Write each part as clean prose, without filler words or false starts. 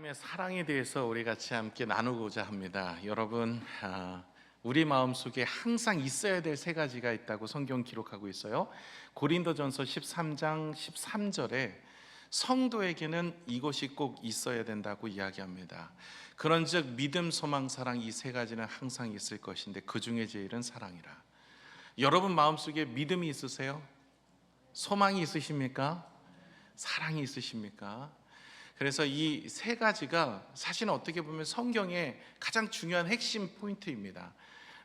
하나님의 사랑에 대해서 우리 같이 함께 나누고자 합니다. 여러분, 우리 마음속에 항상 있어야 될 세 가지가 있다고 성경 기록하고 있어요. 고린도전서 13장 13절에 성도에게는 이것이 꼭 있어야 된다고 이야기합니다. 그런즉 믿음, 소망, 사랑, 이 세 가지는 항상 있을 것인데 그 중에 제일은 사랑이라. 여러분 마음속에 믿음이 있으세요? 소망이 있으십니까? 사랑이 있으십니까? 그래서 이 세 가지가 사실은 어떻게 보면 성경의 가장 중요한 핵심 포인트입니다.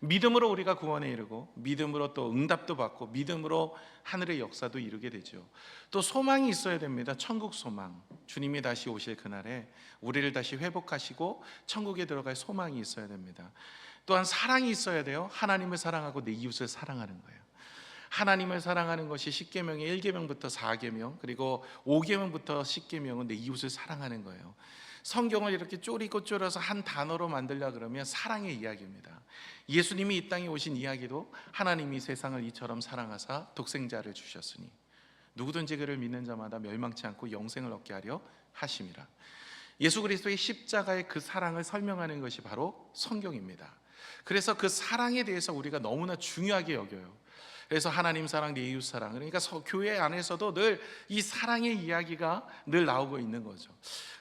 믿음으로 우리가 구원에 이르고, 믿음으로 또 응답도 받고, 믿음으로 하늘의 역사도 이루게 되죠. 또 소망이 있어야 됩니다. 천국 소망. 주님이 다시 오실 그날에 우리를 다시 회복하시고 천국에 들어갈 소망이 있어야 됩니다. 또한 사랑이 있어야 돼요. 하나님을 사랑하고 내 이웃을 사랑하는 거예요. 하나님을 사랑하는 것이 10계명의 1계명부터 4계명, 그리고 5계명부터 10계명은 내 이웃을 사랑하는 거예요. 성경을 이렇게 쪼리고 쪼려서 한 단어로 만들려 그러면 사랑의 이야기입니다. 예수님이 이 땅에 오신 이야기도 하나님이 세상을 이처럼 사랑하사 독생자를 주셨으니 누구든지 그를 믿는 자마다 멸망치 않고 영생을 얻게 하려 하심이라. 예수 그리스도의 십자가의 그 사랑을 설명하는 것이 바로 성경입니다. 그래서 그 사랑에 대해서 우리가 너무나 중요하게 여겨요. 그래서 하나님 사랑, 내 이웃 사랑, 그러니까 교회 안에서도 늘 이 사랑의 이야기가 늘 나오고 있는 거죠.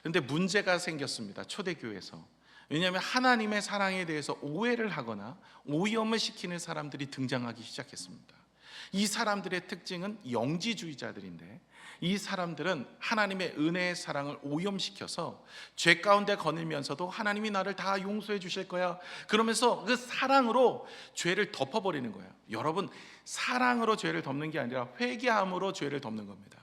그런데 문제가 생겼습니다. 초대교회에서. 왜냐하면 하나님의 사랑에 대해서 오해를 하거나 오염을 시키는 사람들이 등장하기 시작했습니다. 이 사람들의 특징은 영지주의자들인데, 이 사람들은 하나님의 은혜의 사랑을 오염시켜서 죄 가운데 거닐면서도 하나님이 나를 다 용서해 주실 거야, 그러면서 그 사랑으로 죄를 덮어버리는 거예요. 여러분, 사랑으로 죄를 덮는 게 아니라 회개함으로 죄를 덮는 겁니다.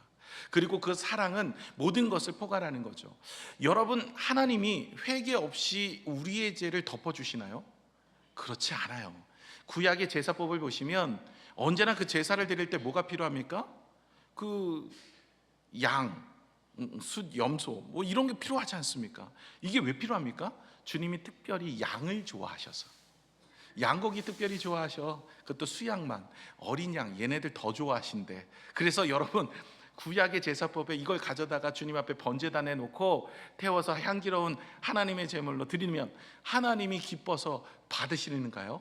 그리고 그 사랑은 모든 것을 포괄하는 거죠. 여러분, 하나님이 회개 없이 우리의 죄를 덮어주시나요? 그렇지 않아요. 구약의 제사법을 보시면 언제나 그 제사를 드릴 때 뭐가 필요합니까? 그 양, 숫, 염소 뭐 이런 게 필요하지 않습니까? 이게 왜 필요합니까? 주님이 특별히 양을 좋아하셔서, 양고기 특별히 좋아하셔. 그것도 수양만, 어린 양, 얘네들 더 좋아하신대. 그래서 여러분, 구약의 제사법에 이걸 가져다가 주님 앞에 번제단에 놓고 태워서 향기로운 하나님의 제물로 드리면 하나님이 기뻐서 받으시는가요?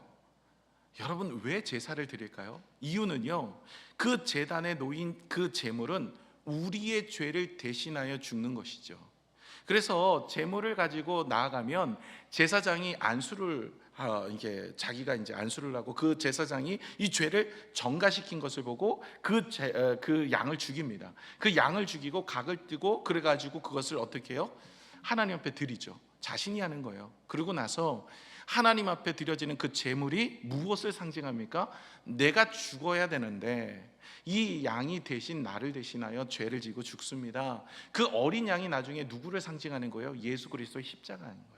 여러분, 왜 제사를 드릴까요? 이유는요, 그 제단에 놓인 그 제물은 우리의 죄를 대신하여 죽는 것이죠. 그래서 제물을 가지고 나아가면 제사장이 안수를 이게 자기가 이제 안수를 하고 그 제사장이 이 죄를 전가시킨 것을 보고 그 양을 죽입니다. 그 양을 죽이고 각을 뜨고 그래가지고 그것을 어떻게 해요? 하나님 앞에 드리죠. 자신이 하는 거예요. 그러고 나서 하나님 앞에 드려지는 그 제물이 무엇을 상징합니까? 내가 죽어야 되는데 이 양이 대신 나를 대신하여 죄를 지고 죽습니다. 그 어린 양이 나중에 누구를 상징하는 거예요? 예수 그리스도의 십자가인 거예요.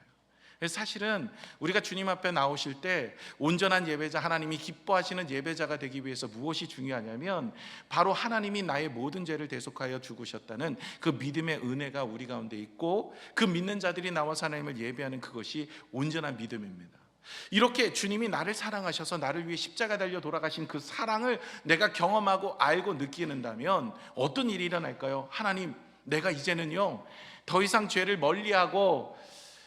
그래서 사실은 우리가 주님 앞에 나오실 때 온전한 예배자, 하나님이 기뻐하시는 예배자가 되기 위해서 무엇이 중요하냐면 바로 하나님이 나의 모든 죄를 대속하여 죽으셨다는 그 믿음의 은혜가 우리 가운데 있고, 그 믿는 자들이 나와서 하나님을 예배하는 그것이 온전한 믿음입니다. 이렇게 주님이 나를 사랑하셔서 나를 위해 십자가 달려 돌아가신 그 사랑을 내가 경험하고 알고 느끼는다면 어떤 일이 일어날까요? 하나님, 내가 이제는요 더 이상 죄를 멀리하고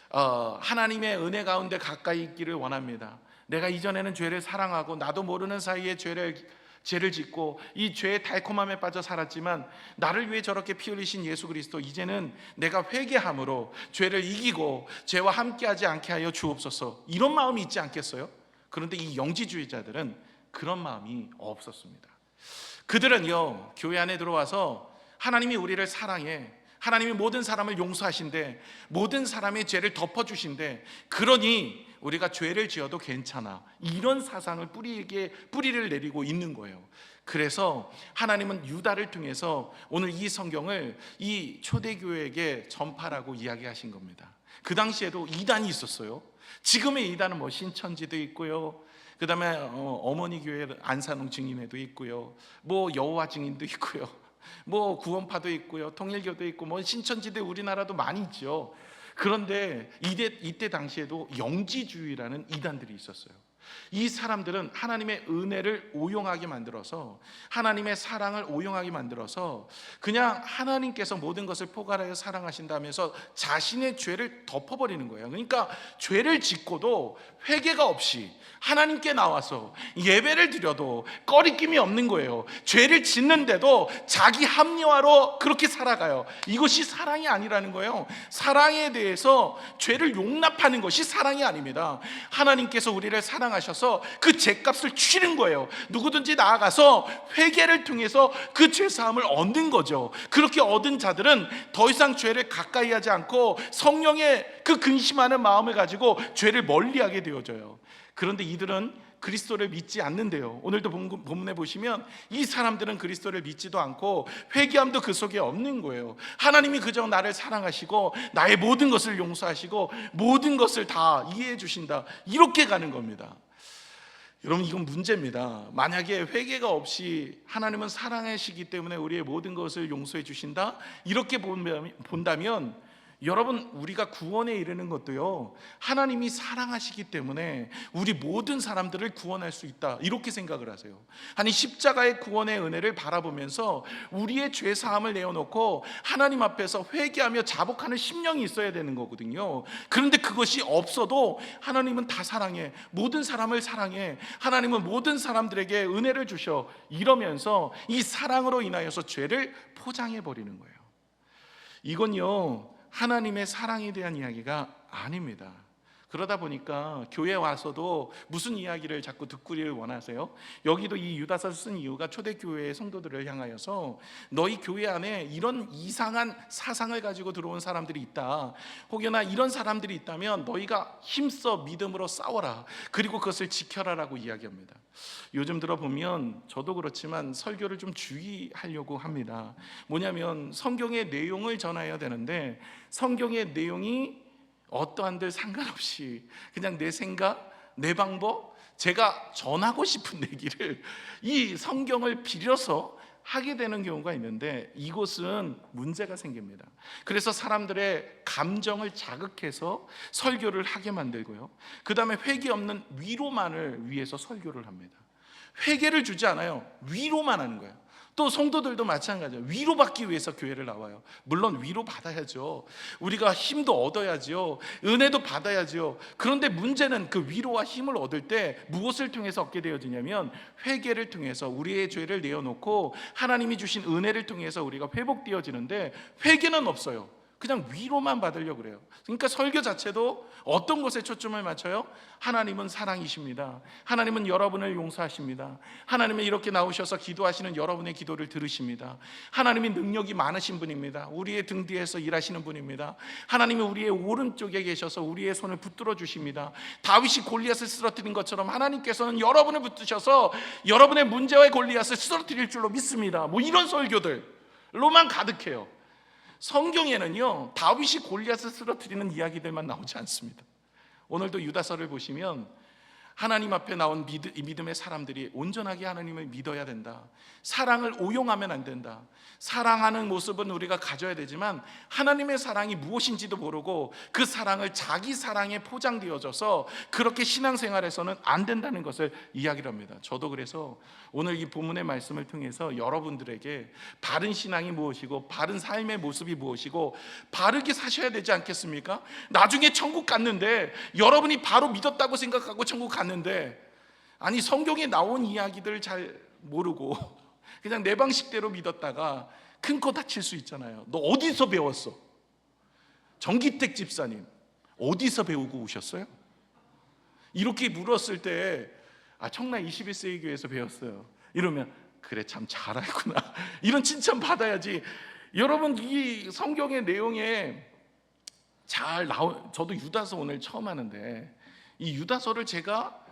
하나님의 은혜 가운데 가까이 있기를 원합니다. 내가 이전에는 죄를 사랑하고 나도 모르는 사이에 죄를 짓고 이 죄의 달콤함에 빠져 살았지만 나를 위해 저렇게 피 흘리신 예수 그리스도, 이제는 내가 회개함으로 죄를 이기고 죄와 함께하지 않게 하여 주옵소서, 이런 마음이 있지 않겠어요? 그런데 이 영지주의자들은 그런 마음이 없었습니다. 그들은요 교회 안에 들어와서 하나님이 우리를 사랑해, 하나님이 모든 사람을 용서하신대, 모든 사람의 죄를 덮어주신대, 그러니 우리가 죄를 지어도 괜찮아, 이런 사상을 뿌리를 내리고 있는 거예요. 그래서 하나님은 유다를 통해서 오늘 이 성경을 이 초대교회에게 전파라고 이야기하신 겁니다. 그 당시에도 이단이 있었어요. 지금의 이단은 뭐 신천지도 있고요, 그 다음에 어머니 교회 안산홍 증인회도 있고요, 뭐 여호와 증인도 있고요, 뭐 구원파도 있고요, 통일교도 있고, 뭐 신천지대 우리나라도 많이 있죠. 그런데 이때 당시에도 영지주의라는 이단들이 있었어요. 이 사람들은 하나님의 은혜를 오용하게 만들어서, 하나님의 사랑을 오용하게 만들어서 그냥 하나님께서 모든 것을 포괄하여 사랑하신다면서 자신의 죄를 덮어버리는 거예요. 그러니까 죄를 짓고도 회개가 없이 하나님께 나와서 예배를 드려도 꺼리낌이 없는 거예요. 죄를 짓는데도 자기 합리화로 그렇게 살아가요. 이것이 사랑이 아니라는 거예요. 사랑에 대해서 죄를 용납하는 것이 사랑이 아닙니다. 하나님께서 우리를 사랑하셔서 그 죄값을 치는 거예요. 누구든지 나아가서 회개를 통해서 그 죄사함을 얻는 거죠. 그렇게 얻은 자들은 더 이상 죄를 가까이 하지 않고 성령의 그 근심하는 마음을 가지고 죄를 멀리하게 되어져요. 그런데 이들은 그리스도를 믿지 않는데요. 오늘도 본문에 보시면 이 사람들은 그리스도를 믿지도 않고 회개함도 그 속에 없는 거예요. 하나님이 그저 나를 사랑하시고 나의 모든 것을 용서하시고 모든 것을 다 이해해 주신다, 이렇게 가는 겁니다. 여러분, 이건 문제입니다. 만약에 회개가 없이 하나님은 사랑하시기 때문에 우리의 모든 것을 용서해 주신다, 이렇게 본다면 여러분, 우리가 구원에 이르는 것도요, 하나님이 사랑하시기 때문에 우리 모든 사람들을 구원할 수 있다, 이렇게 생각을 하세요. 아니, 십자가의 구원의 은혜를 바라보면서 우리의 죄 사함을 내어놓고 하나님 앞에서 회개하며 자복하는 심령이 있어야 되는 거거든요. 그런데 그것이 없어도 하나님은 다 사랑해, 모든 사람을 사랑해, 하나님은 모든 사람들에게 은혜를 주셔, 이러면서 이 사랑으로 인하여서 죄를 포장해 버리는 거예요. 이건요, 하나님의 사랑에 대한 이야기가 아닙니다. 그러다 보니까 교회 와서도 무슨 이야기를 자꾸 듣기를 원하세요? 여기도 이 유다서를 쓴 이유가 초대교회의 성도들을 향하여서 너희 교회 안에 이런 이상한 사상을 가지고 들어온 사람들이 있다, 혹여나 이런 사람들이 있다면 너희가 힘써 믿음으로 싸워라, 그리고 그것을 지켜라라고 이야기합니다. 요즘 들어보면 저도 그렇지만 설교를 좀 주의하려고 합니다. 뭐냐면 성경의 내용을 전해야 되는데 성경의 내용이 어떠한들 상관없이 그냥 내 생각, 내 방법, 제가 전하고 싶은 얘기를 이 성경을 빌려서 하게 되는 경우가 있는데, 이곳은 문제가 생깁니다. 그래서 사람들의 감정을 자극해서 설교를 하게 만들고요, 그 다음에 회개 없는 위로만을 위해서 설교를 합니다. 회개를 주지 않아요. 위로만 하는 거예요. 또 성도들도 마찬가지예요. 위로받기 위해서 교회를 나와요. 물론 위로받아야죠. 우리가 힘도 얻어야죠. 은혜도 받아야죠. 그런데 문제는 그 위로와 힘을 얻을 때 무엇을 통해서 얻게 되어지냐면 회개를 통해서 우리의 죄를 내어놓고 하나님이 주신 은혜를 통해서 우리가 회복되어지는데, 회개는 없어요. 그냥 위로만 받으려고 그래요. 그러니까 설교 자체도 어떤 것에 초점을 맞춰요? 하나님은 사랑이십니다. 하나님은 여러분을 용서하십니다. 하나님은 이렇게 나오셔서 기도하시는 여러분의 기도를 들으십니다. 하나님이 능력이 많으신 분입니다. 우리의 등 뒤에서 일하시는 분입니다. 하나님이 우리의 오른쪽에 계셔서 우리의 손을 붙들어 주십니다. 다윗이 골리앗을 쓰러뜨린 것처럼 하나님께서는 여러분을 붙드셔서 여러분의 문제와 골리앗을 쓰러뜨릴 줄로 믿습니다. 뭐 이런 설교들로만 가득해요. 성경에는요, 다윗이 골리앗을 쓰러뜨리는 이야기들만 나오지 않습니다. 오늘도 유다서를 보시면 하나님 앞에 나온 믿음의 사람들이 온전하게 하나님을 믿어야 된다, 사랑을 오용하면 안 된다, 사랑하는 모습은 우리가 가져야 되지만 하나님의 사랑이 무엇인지도 모르고 그 사랑을 자기 사랑에 포장되어져서 그렇게 신앙생활에서는 안 된다는 것을 이야기를 합니다. 저도 그래서 오늘 이 본문의 말씀을 통해서 여러분들에게 바른 신앙이 무엇이고 바른 삶의 모습이 무엇이고 바르게 사셔야 되지 않겠습니까? 나중에 천국 갔는데 여러분이 바로 믿었다고 생각하고 천국 갔는데, 아니 성경에 나온 이야기들 잘 모르고 그냥 내 방식대로 믿었다가 큰 코 다칠 수 있잖아요. 너 어디서 배웠어? 정기택 집사님 어디서 배우고 오셨어요? 이렇게 물었을 때 청라 21세기 교회에서 배웠어요. 이러면 그래 참 잘 알구나 이런 칭찬 받아야지. 여러분, 이 성경의 내용에 잘 저도 유다서 오늘 처음 하는데 이 유다서를 제가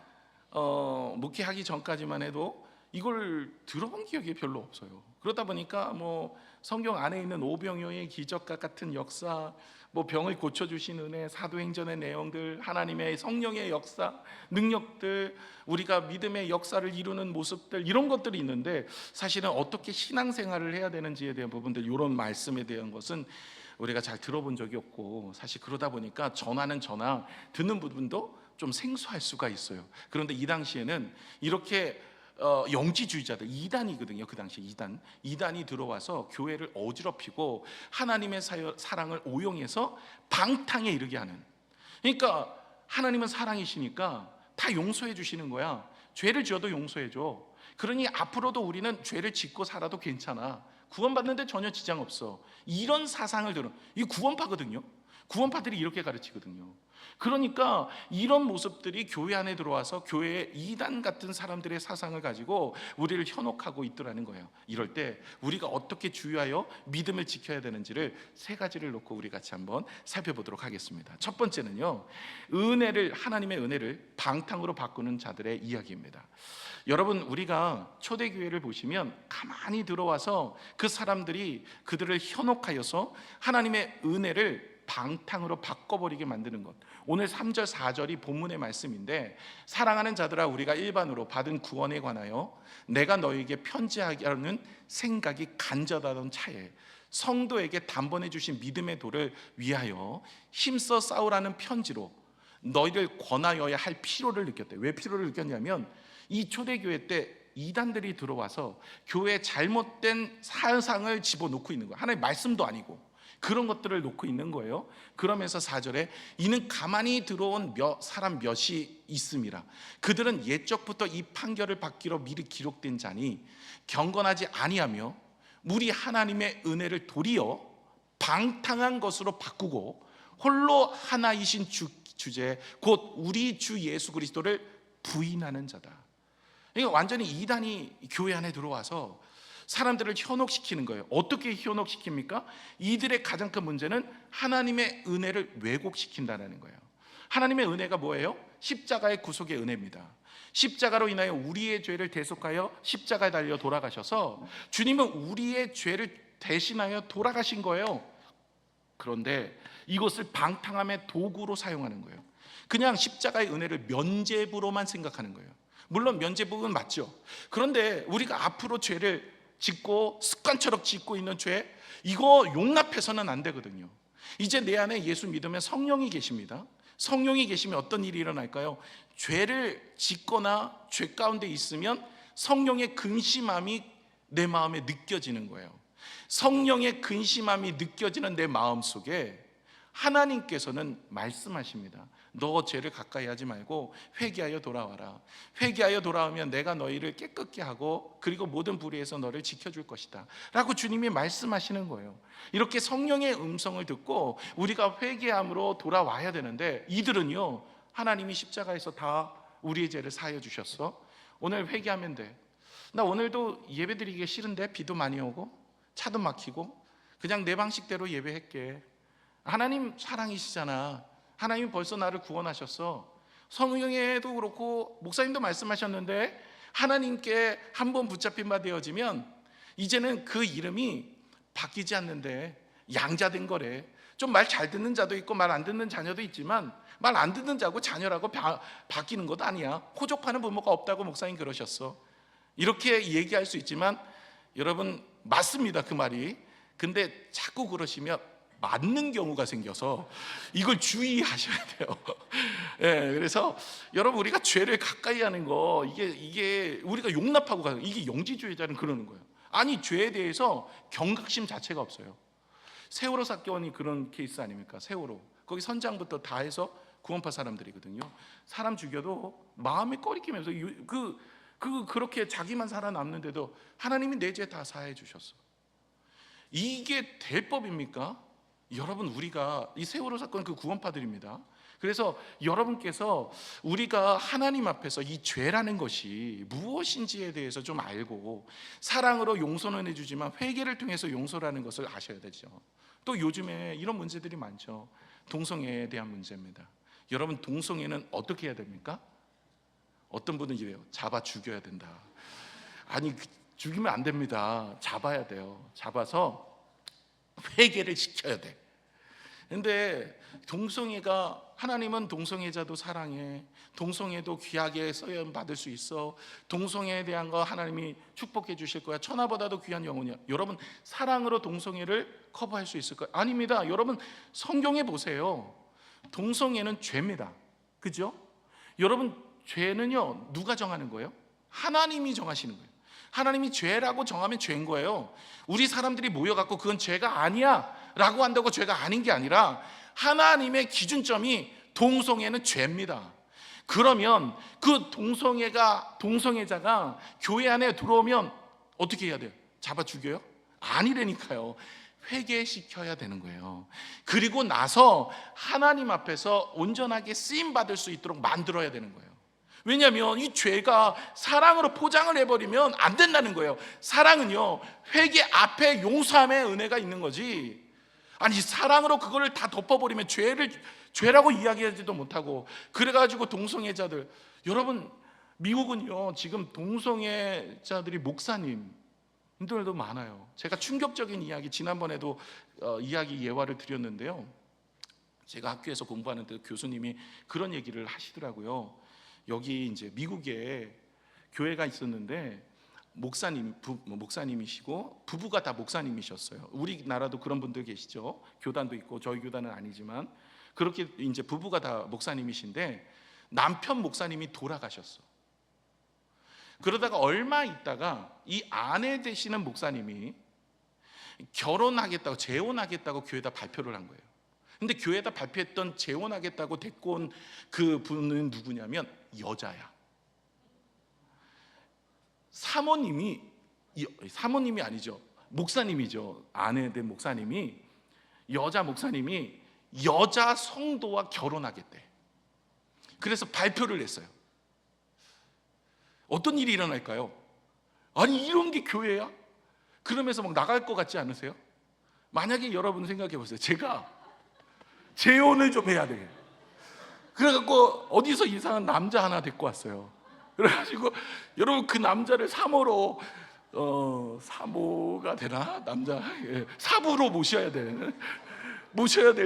목회하기 전까지만 해도 이걸 들어본 기억이 별로 없어요. 그러다 보니까 뭐 성경 안에 있는 오병이어의 기적과 같은 역사, 뭐 병을 고쳐주신 은혜, 사도행전의 내용들, 하나님의 성령의 역사, 능력들, 우리가 믿음의 역사를 이루는 모습들, 이런 것들이 있는데 사실은 어떻게 신앙생활을 해야 되는지에 대한 부분들, 이런 말씀에 대한 것은 우리가 잘 들어본 적이 없고, 사실 그러다 보니까 전하는 전하, 듣는 부분도 좀 생소할 수가 있어요. 그런데 이 당시에는 이렇게 영지주의자들, 이단이거든요. 그 당시 이단이 들어와서 교회를 어지럽히고 하나님의 사랑을 오용해서 방탕에 이르게 하는. 그러니까 하나님은 사랑이시니까 다 용서해 주시는 거야. 죄를 지어도 용서해 줘. 그러니 앞으로도 우리는 죄를 짓고 살아도 괜찮아. 구원받는데 전혀 지장 없어. 이런 사상을 들은, 이 구원파거든요. 구원파들이 이렇게 가르치거든요. 그러니까 이런 모습들이 교회 안에 들어와서 교회의 이단 같은 사람들의 사상을 가지고 우리를 현혹하고 있더라는 거예요. 이럴 때 우리가 어떻게 주의하여 믿음을 지켜야 되는지를 세 가지를 놓고 우리 같이 한번 살펴보도록 하겠습니다. 첫 번째는요, 하나님의 은혜를 방탕으로 바꾸는 자들의 이야기입니다. 여러분, 우리가 초대교회를 보시면 가만히 들어와서 그 사람들이 그들을 현혹하여서 하나님의 은혜를 방탕으로 바꿔버리게 만드는 것, 오늘 3절 4절이 본문의 말씀인데, 사랑하는 자들아, 우리가 일반으로 받은 구원에 관하여 내가 너에게 편지하려는 생각이 간절하던 차에 성도에게 단번에 주신 믿음의 도를 위하여 힘써 싸우라는 편지로 너희를 권하여야 할 필요를 느꼈대. 왜 필요를 느꼈냐면, 이 초대교회 때 이단들이 들어와서 교회의 잘못된 사상을 집어넣고 있는 거예요. 하나님의 말씀도 아니고 그런 것들을 놓고 있는 거예요. 그러면서 4절에 이는 가만히 들어온 사람 몇이 있음이라. 그들은 옛적부터 이 판결을 받기로 미리 기록된 자니 경건하지 아니하며 우리 하나님의 은혜를 도리어 방탕한 것으로 바꾸고 홀로 하나이신 주제 곧 우리 주 예수 그리스도를 부인하는 자다. 그러니까 완전히 이단이 교회 안에 들어와서 사람들을 현혹시키는 거예요. 어떻게 현혹시킵니까? 이들의 가장 큰 문제는 하나님의 은혜를 왜곡시킨다는 거예요. 하나님의 은혜가 뭐예요? 십자가의 구속의 은혜입니다. 십자가로 인하여 우리의 죄를 대속하여 십자가에 달려 돌아가셔서 주님은 우리의 죄를 대신하여 돌아가신 거예요. 그런데 이것을 방탕함의 도구로 사용하는 거예요. 그냥 십자가의 은혜를 면죄부로만 생각하는 거예요. 물론 면죄부는 맞죠. 그런데 우리가 앞으로 죄를 짓고 습관처럼 짓고 있는 죄, 이거 용납해서는 안 되거든요. 이제 내 안에 예수 믿으면 성령이 계십니다. 성령이 계시면 어떤 일이 일어날까요? 죄를 짓거나 죄 가운데 있으면 성령의 근심함이 내 마음에 느껴지는 거예요. 성령의 근심함이 느껴지는 내 마음 속에 하나님께서는 말씀하십니다. 너 죄를 가까이 하지 말고 회개하여 돌아와라. 회개하여 돌아오면 내가 너희를 깨끗게 하고 그리고 모든 불의에서 너를 지켜줄 것이다 라고 주님이 말씀하시는 거예요. 이렇게 성령의 음성을 듣고 우리가 회개함으로 돌아와야 되는데, 이들은요, 하나님이 십자가에서 다 우리의 죄를 사하여 주셨어. 오늘 회개하면 돼. 나 오늘도 예배드리기 싫은데 비도 많이 오고 차도 막히고 그냥 내 방식대로 예배할게. 하나님 사랑이시잖아. 하나님이 벌써 나를 구원하셨어. 성경에도 그렇고 목사님도 말씀하셨는데, 하나님께 한번 붙잡힌 바 되어지면 이제는 그 이름이 바뀌지 않는데 양자된 거래. 좀 말 잘 듣는 자도 있고 말 안 듣는 자녀도 있지만 말 안 듣는 자고 자녀라고 바뀌는 것도 아니야. 호족하는 부모가 없다고 목사님 그러셨어. 이렇게 얘기할 수 있지만 여러분, 맞습니다, 그 말이. 근데 자꾸 그러시면 맞는 경우가 생겨서 이걸 주의하셔야 돼요. 예, 그래서 여러분, 우리가 죄를 가까이 하는 거, 이게 우리가 용납하고 가는, 이게 영지주의자는 그러는 거예요. 아니, 죄에 대해서 경각심 자체가 없어요. 세월호 사건이 그런 케이스 아닙니까? 세월호, 거기 선장부터 다 해서 구원파 사람들이거든요. 사람 죽여도 마음에 꺼리끼면서 그렇게 자기만 살아남는데도 하나님이 내 죄 다 사해 주셨어. 이게 될 법입니까? 여러분, 우리가 이 세월호 사건 그 구원파들입니다. 그래서 여러분께서 우리가 하나님 앞에서 이 죄라는 것이 무엇인지에 대해서 좀 알고 사랑으로 용서는 해주지만 회개를 통해서 용서라는 것을 아셔야 되죠. 또 요즘에 이런 문제들이 많죠. 동성애에 대한 문제입니다. 여러분, 동성애는 어떻게 해야 됩니까? 어떤 분은 이래요. 잡아 죽여야 된다. 아니, 죽이면 안 됩니다. 잡아야 돼요. 잡아서 회개를 시켜야 돼. 근데 동성애가, 하나님은 동성애자도 사랑해. 동성애도 귀하게 써야 받을 수 있어. 동성애에 대한 거 하나님이 축복해 주실 거야. 천하보다도 귀한 영혼이야. 여러분, 사랑으로 동성애를 커버할 수 있을까요? 아닙니다. 여러분, 성경에 보세요. 동성애는 죄입니다. 그죠? 여러분, 죄는요 누가 정하는 거예요? 하나님이 정하시는 거예요. 하나님이 죄라고 정하면 죄인 거예요. 우리 사람들이 모여갖고 그건 죄가 아니야 라고 한다고 죄가 아닌 게 아니라 하나님의 기준점이 동성애는 죄입니다. 그러면 그 동성애자가 교회 안에 들어오면 어떻게 해야 돼요? 잡아 죽여요? 아니라니까요. 회개시켜야 되는 거예요. 그리고 나서 하나님 앞에서 온전하게 쓰임받을 수 있도록 만들어야 되는 거예요. 왜냐하면 이 죄가 사랑으로 포장을 해버리면 안 된다는 거예요. 사랑은요, 회개 앞에 용서함의 은혜가 있는 거지. 아니, 사랑으로 그거를 다 덮어버리면 죄라고 이야기하지도 못하고. 그래가지고 동성애자들, 여러분, 미국은요 지금 동성애자들이 목사님들도 많아요. 제가 충격적인 이야기, 지난번에도 이야기 예화를 드렸는데요, 제가 학교에서 공부하는 때 교수님이 그런 얘기를 하시더라고요. 여기 이제 미국에 교회가 있었는데 목사님이시고 부부가 다 목사님이셨어요. 우리나라도 그런 분들 계시죠. 교단도 있고, 저희 교단은 아니지만 그렇게 이제 부부가 다 목사님이신데 남편 목사님이 돌아가셨어. 그러다가 얼마 있다가 이 아내 되시는 목사님이 결혼하겠다고, 재혼하겠다고 교회에다 발표를 한 거예요. 근데 교회에다 발표했던 재혼하겠다고 데리고 온 그 분은 누구냐면 여자야. 사모님이 아니죠, 목사님이죠. 아내 된 목사님이, 여자 목사님이 여자 성도와 결혼하겠대. 그래서 발표를 했어요. 어떤 일이 일어날까요? 아니, 이런 게 교회야? 그러면서 막 나갈 것 같지 않으세요? 만약에 여러분 생각해 보세요. 제가 재혼을 좀 해야 돼. 그래갖고 어디서 이상한 남자 하나 데리고 왔어요. 그래가지고 여러분, 그 남자를 사모로 사모가 되나? 남자 사부로 모셔야 될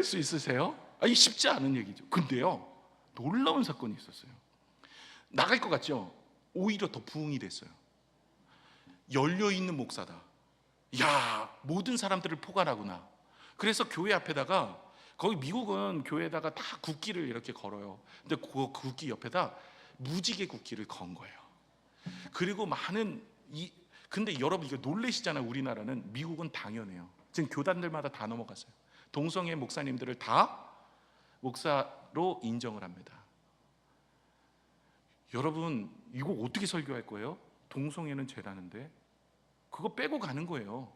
수 있으세요? 이 쉽지 않은 얘기죠. 근데요, 놀라운 사건이 있었어요. 나갈 것 같죠? 오히려 더 부흥이 됐어요. 열려있는 목사다. 야, 모든 사람들을 포괄하구나. 그래서 교회 앞에다가, 거기 미국은 교회에다가 다 국기를 이렇게 걸어요. 근데 그 국기 옆에다 무지개 국기를 건 거예요. 그리고 근데 여러분, 이거 놀라시잖아요. 우리나라는. 미국은 당연해요. 지금 교단들마다 다 넘어갔어요. 동성애 목사님들을 다 목사로 인정을 합니다. 여러분, 이거 어떻게 설교할 거예요? 동성애는 죄라는데 그거 빼고 가는 거예요.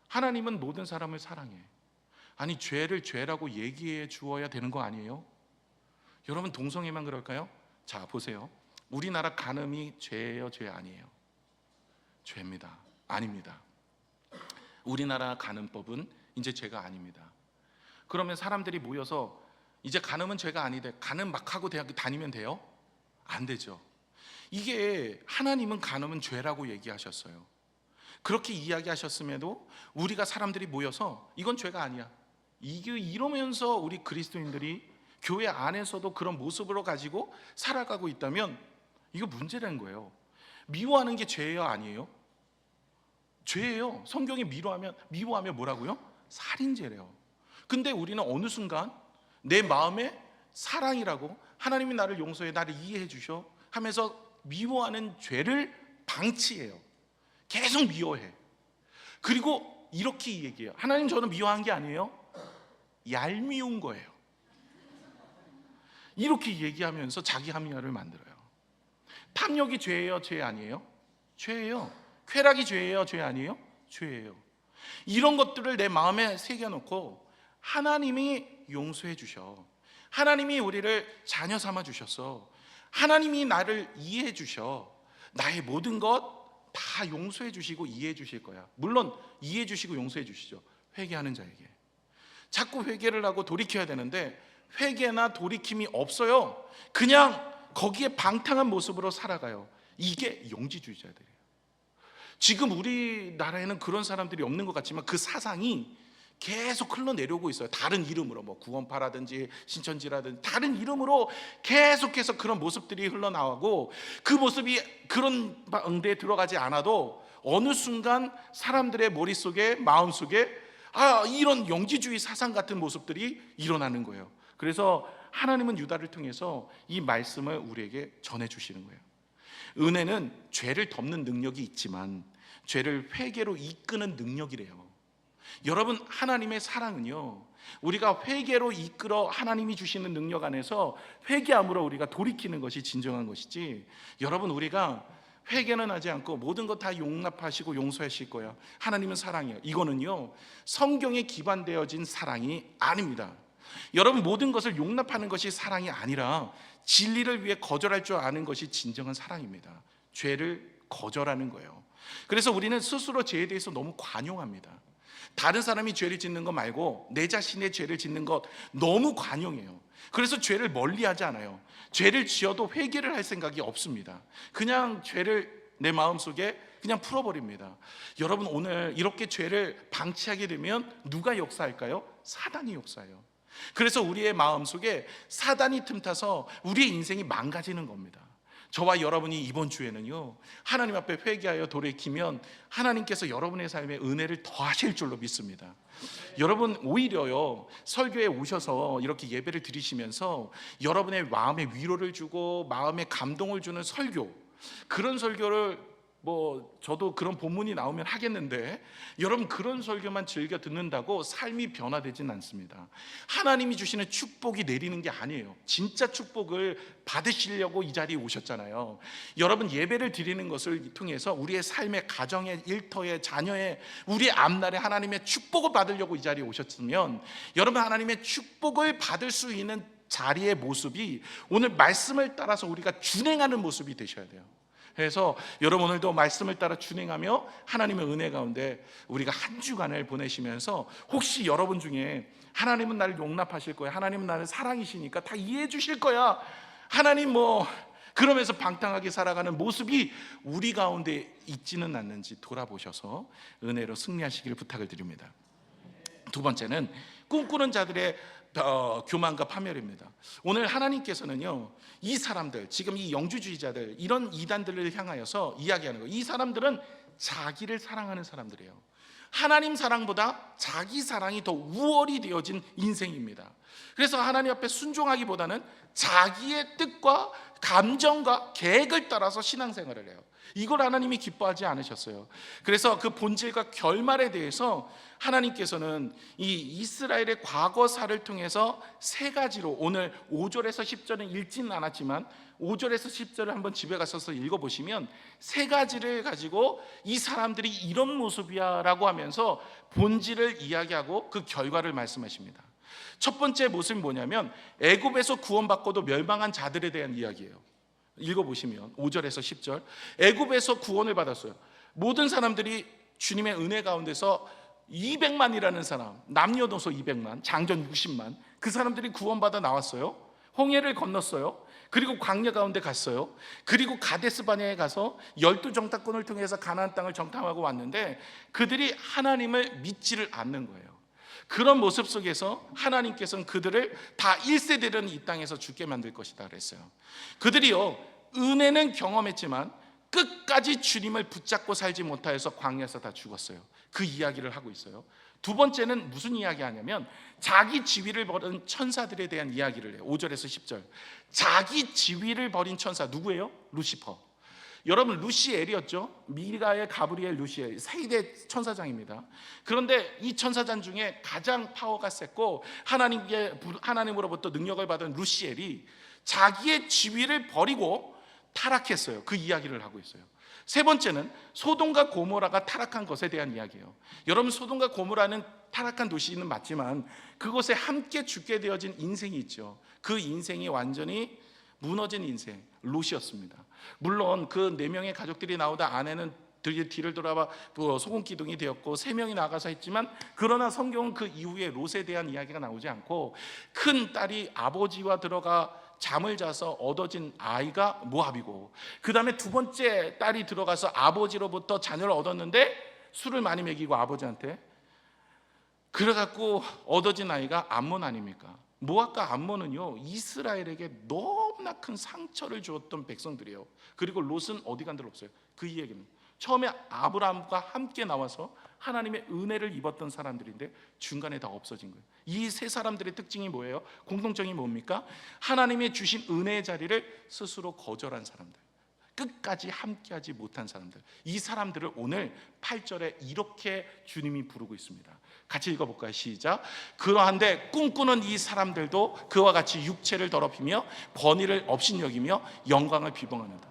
하나님은 모든 사람을 사랑해. 아니, 죄를 죄라고 얘기해 주어야 되는 거 아니에요? 여러분, 동성애만 그럴까요? 자, 보세요. 우리나라 간음이 죄예요, 죄 아니에요? 죄입니다. 아닙니다. 우리나라 간음법은 이제 죄가 아닙니다. 그러면 사람들이 모여서 이제 간음은 죄가 아니대, 간음 막 하고 대학교 다니면 돼요? 안 되죠. 이게 하나님은 간음은 죄라고 얘기하셨어요. 그렇게 이야기하셨음에도 우리가 사람들이 모여서 이건 죄가 아니야, 이러면서 우리 그리스도인들이 교회 안에서도 그런 모습으로 가지고 살아가고 있다면 이거 문제라는 거예요. 미워하는 게 죄예요, 아니에요? 죄예요. 성경이 미워하면 뭐라고요? 살인죄래요. 근데 우리는 어느 순간 내 마음에 사랑이라고, 하나님이 나를 용서해, 나를 이해해 주셔 하면서 미워하는 죄를 방치해요. 계속 미워해. 그리고 이렇게 얘기해요. 하나님, 저는 미워한 게 아니에요, 얄미운 거예요. 이렇게 얘기하면서 자기 합리화를 만들어요. 탐욕이 죄예요, 죄 아니에요? 죄예요. 쾌락이 죄예요, 죄 아니에요? 죄예요. 이런 것들을 내 마음에 새겨놓고 하나님이 용서해 주셔. 하나님이 우리를 자녀 삼아 주셔서 하나님이 나를 이해해 주셔. 나의 모든 것 다 용서해 주시고 이해해 주실 거야. 물론 이해해 주시고 용서해 주시죠. 회개하는 자에게. 자꾸 회개를 하고 돌이켜야 되는데 회개나 돌이킴이 없어요. 그냥 거기에 방탕한 모습으로 살아가요. 이게 영지주의자들이에요. 지금 우리나라에는 그런 사람들이 없는 것 같지만 그 사상이 계속 흘러내려오고 있어요. 다른 이름으로, 뭐 구원파라든지 신천지라든지 다른 이름으로 계속해서 그런 모습들이 흘러나오고, 그 모습이 그런 응대에 들어가지 않아도 어느 순간 사람들의 머릿속에, 마음속에 이런 영지주의 사상 같은 모습들이 일어나는 거예요. 그래서 하나님은 유다를 통해서 이 말씀을 우리에게 전해주시는 거예요. 은혜는 죄를 덮는 능력이 있지만 죄를 회개로 이끄는 능력이래요. 여러분, 하나님의 사랑은요, 우리가 회개로 이끌어 하나님이 주시는 능력 안에서 회개함으로 우리가 돌이키는 것이 진정한 것이지, 여러분, 우리가 회개는 하지 않고 모든 것 다 용납하시고 용서하실 거야, 하나님은 사랑이에요, 이거는요 성경에 기반되어진 사랑이 아닙니다. 여러분, 모든 것을 용납하는 것이 사랑이 아니라 진리를 위해 거절할 줄 아는 것이 진정한 사랑입니다. 죄를 거절하는 거예요. 그래서 우리는 스스로 죄에 대해서 너무 관용합니다. 다른 사람이 죄를 짓는 것 말고 내 자신의 죄를 짓는 것 너무 관용해요. 그래서 죄를 멀리하지 않아요. 죄를 지어도 회개를 할 생각이 없습니다. 그냥 죄를 내 마음속에 그냥 풀어버립니다. 여러분, 오늘 이렇게 죄를 방치하게 되면 누가 역사할까요? 사단이 역사해요. 그래서 우리의 마음속에 사단이 틈타서 우리의 인생이 망가지는 겁니다. 저와 여러분이 이번 주에는요, 하나님 앞에 회개하여 돌이키면 하나님께서 여러분의 삶에 은혜를 더하실 줄로 믿습니다. 여러분, 오히려요, 설교에 오셔서 이렇게 예배를 드리시면서 여러분의 마음에 위로를 주고 마음에 감동을 주는 설교, 그런 설교를 저도 그런 본문이 나오면 하겠는데, 여러분, 그런 설교만 즐겨 듣는다고 삶이 변화되진 않습니다. 하나님이 주시는 축복이 내리는 게 아니에요. 진짜 축복을 받으시려고 이 자리에 오셨잖아요. 여러분, 예배를 드리는 것을 통해서 우리의 삶의 가정의 일터의 자녀의 우리의 앞날에 하나님의 축복을 받으려고 이 자리에 오셨으면, 여러분, 하나님의 축복을 받을 수 있는 자리의 모습이 오늘 말씀을 따라서 우리가 준행하는 모습이 되셔야 돼요. 그래서 여러분, 오늘도 말씀을 따라 준행하며 하나님의 은혜 가운데 우리가 한 주간을 보내시면서, 혹시 여러분 중에 하나님은 나를 용납하실 거야, 하나님은 나를 사랑이시니까 다 이해해 주실 거야, 하나님 그러면서 방탕하게 살아가는 모습이 우리 가운데 있지는 않는지 돌아보셔서 은혜로 승리하시기를 부탁을 드립니다. 두 번째는 꿈꾸는 자들의 교만과 파멸입니다. 오늘 하나님께서는요, 이 사람들, 지금 이 영주주의자들, 이런 이단들을 향하여서 이야기하는 거예요. 이 사람들은 자기를 사랑하는 사람들이에요. 하나님 사랑보다 자기 사랑이 더 우월이 되어진 인생입니다. 그래서 하나님 앞에 순종하기보다는 자기의 뜻과 감정과 계획을 따라서 신앙생활을 해요. 이걸 하나님이 기뻐하지 않으셨어요. 그래서 그 본질과 결말에 대해서 하나님께서는 이 이스라엘의 과거사를 통해서 세 가지로, 오늘 5절에서 10절은 읽지는 않았지만 5절에서 10절을 한번 집에 가셔서 읽어보시면 세 가지를 가지고 이 사람들이 이런 모습이야 라고 하면서 본질을 이야기하고 그 결과를 말씀하십니다. 첫 번째 모습이 뭐냐면, 애굽에서 구원받고도 멸망한 자들에 대한 이야기예요. 읽어보시면 5절에서 10절, 애굽에서 구원을 받았어요. 모든 사람들이 주님의 은혜 가운데서 200만이라는 사람, 남녀노소 200만, 장전 60만, 그 사람들이 구원받아 나왔어요. 홍해를 건넜어요. 그리고 광야 가운데 갔어요. 그리고 가데스 바네아에 가서 12정탐꾼을 통해서 가나안 땅을 정탐하고 왔는데, 그들이 하나님을 믿지를 않는 거예요. 그런 모습 속에서 하나님께서는 그들을 다 1세대는 이 땅에서 죽게 만들 것이다 그랬어요. 그들이요, 은혜는 경험했지만 끝까지 주님을 붙잡고 살지 못하여서 광야에서 다 죽었어요. 그 이야기를 하고 있어요. 두 번째는 무슨 이야기 하냐면, 자기 지위를 버린 천사들에 대한 이야기를 해요. 5절에서 10절. 자기 지위를 버린 천사, 누구예요? 루시퍼. 여러분, 루시엘이었죠. 미가엘, 가브리엘, 루시엘, 세대 천사장입니다. 그런데 이 천사장 중에 가장 파워가 셌고 하나님으로부터 능력을 받은 루시엘이 자기의 지위를 버리고 타락했어요. 그 이야기를 하고 있어요. 세 번째는 소돔과 고모라가 타락한 것에 대한 이야기예요. 여러분, 소돔과 고모라는 타락한 도시는 맞지만 그곳에 함께 죽게 되어진 인생이 있죠. 그 인생이 완전히 무너진 인생, 롯이었습니다. 물론 그 4명의 가족들이 나오다 아내는 뒤를 돌아봐 소금 기둥이 되었고 3명이 나가서 했지만, 그러나 성경은 그 이후에 롯에 대한 이야기가 나오지 않고, 큰 딸이 아버지와 들어가 잠을 자서 얻어진 아이가 모압이고, 그 다음에 두 번째 딸이 들어가서 아버지로부터 자녀를 얻었는데 술을 많이 먹이고 아버지한테, 그래갖고 얻어진 아이가 암몬 아닙니까? 모압과 암몬은요, 이스라엘에게 너무나 큰 상처를 주었던 백성들이에요. 그리고 롯은 어디 간 데 없어요. 그 얘기는 처음에 아브라함과 함께 나와서 하나님의 은혜를 입었던 사람들인데 중간에 다 없어진 거예요. 이 세 사람들의 특징이 뭐예요? 공통점이 뭡니까? 하나님의 주신 은혜의 자리를 스스로 거절한 사람들, 끝까지 함께하지 못한 사람들. 이 사람들을 오늘 8절에 이렇게 주님이 부르고 있습니다. 같이 읽어볼까요? 시작. 그러한데 꿈꾸는 이 사람들도 그와 같이 육체를 더럽히며 권위를 업신여기며 영광을 비방하는다.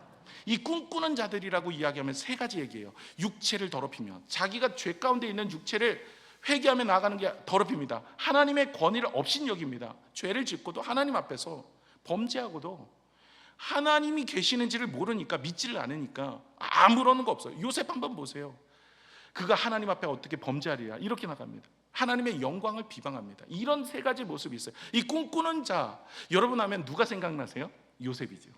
이 꿈꾸는 자들이라고 이야기하면 세 가지 얘기예요. 육체를 더럽히며, 자기가 죄 가운데 있는 육체를 회개하며 나아가는 게 더럽힙니다. 하나님의 권위를 업신여깁니다. 죄를 짓고도 하나님 앞에서 범죄하고도 하나님이 계시는지를 모르니까, 믿지를 않으니까 아무런 거 없어요. 요셉 한번 보세요. 그가 하나님 앞에 어떻게 범죄하리라 이렇게 나갑니다. 하나님의 영광을 비방합니다. 이런 세 가지 모습이 있어요. 이 꿈꾸는 자, 여러분 하면 누가 생각나세요? 요셉이죠.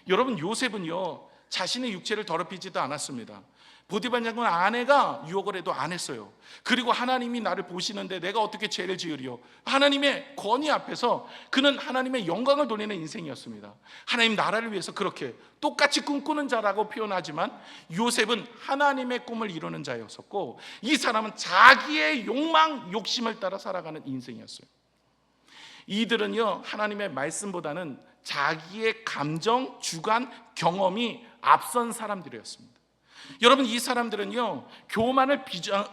여러분, 요셉은요 자신의 육체를 더럽히지도 않았습니다. 보디발 장군 아내가 유혹을 해도 안 했어요. 그리고 하나님이 나를 보시는데 내가 어떻게 죄를 지으리요? 하나님의 권위 앞에서 그는 하나님의 영광을 돌리는 인생이었습니다. 하나님 나라를 위해서 그렇게 똑같이 꿈꾸는 자라고 표현하지만 요셉은 하나님의 꿈을 이루는 자였었고, 이 사람은 자기의 욕망, 욕심을 따라 살아가는 인생이었어요. 이들은요 하나님의 말씀보다는 자기의 감정, 주관, 경험이 앞선 사람들이었습니다. 여러분, 이 사람들은요 교만을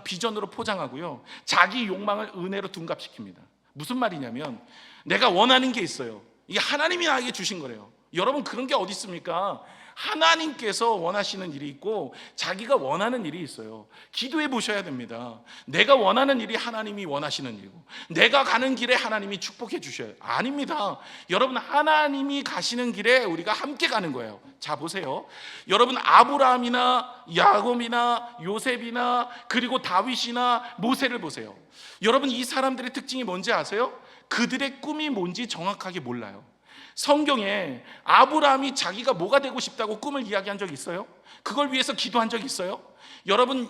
비전으로 포장하고요 자기 욕망을 은혜로 둔갑시킵니다. 무슨 말이냐면, 내가 원하는 게 있어요. 이게 하나님이 나에게 주신 거래요. 여러분, 그런 게 어디 있습니까? 하나님께서 원하시는 일이 있고 자기가 원하는 일이 있어요. 기도해 보셔야 됩니다. 내가 원하는 일이 하나님이 원하시는 일이고, 내가 가는 길에 하나님이 축복해 주셔요. 아닙니다. 여러분, 하나님이 가시는 길에 우리가 함께 가는 거예요. 자, 보세요. 여러분, 아브라함이나 야곱이나 요셉이나 그리고 다윗이나 모세를 보세요. 여러분, 이 사람들의 특징이 뭔지 아세요? 그들의 꿈이 뭔지 정확하게 몰라요. 성경에 아브라함이 자기가 뭐가 되고 싶다고 꿈을 이야기한 적 있어요? 그걸 위해서 기도한 적 있어요? 여러분,